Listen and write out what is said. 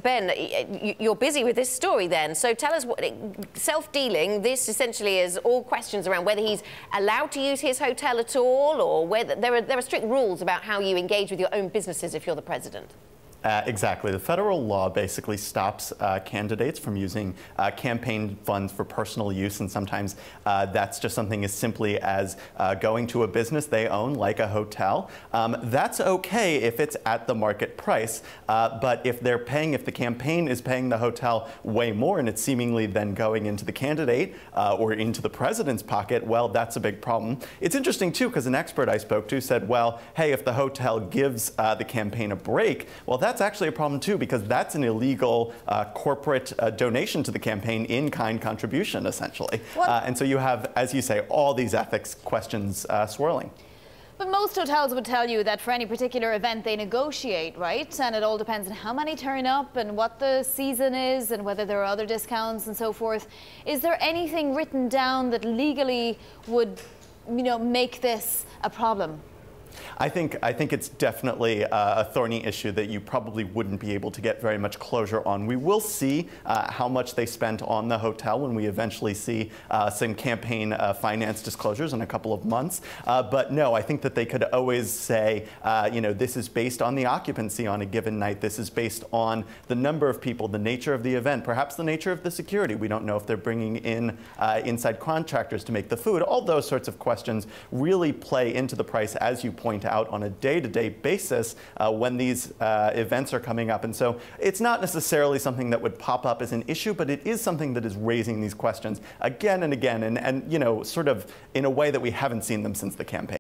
Ben, you're busy with this story then, so tell us what self-dealing, this essentially is all questions around whether he's allowed to use his hotel at all, or whether there are strict rules about how you engage with your own businesses if you're the president. Exactly. The federal law basically stops candidates from using campaign funds for personal use, and sometimes that's just something as simply as going to a business they own, like a hotel. That's okay if it's at the market price, but if the campaign is paying the hotel way more and it's seemingly then going into the candidate or into the president's pocket, well, that's a big problem. It's interesting, too, because an expert I spoke to said, well, hey, if the hotel gives the campaign a break, well, that's actually a problem, too, because that's an illegal corporate donation to the campaign, in-kind contribution, essentially. And so you have, as you say, all these ethics questions swirling. But most hotels would tell you that for any particular event they negotiate, right? And it all depends on how many turn up and what the season is and whether there are other discounts and so forth. Is there anything written down that legally would, make this a problem? I think it's definitely a thorny issue that you probably wouldn't be able to get very much closure on. We will see how much they spent on the hotel when we eventually see some campaign finance disclosures in a couple of months. But no, I think that they could always say, this is based on the occupancy on a given night. This is based on the number of people, the nature of the event, perhaps the nature of the security. We don't know if they're bringing in inside contractors to make the food. All those sorts of questions really play into the price, as you point out, on a day-to-day basis when these events are coming up. And so it's not necessarily something that would pop up as an issue, but it is something that is raising these questions again and again, and sort of in a way that we haven't seen them since the campaign.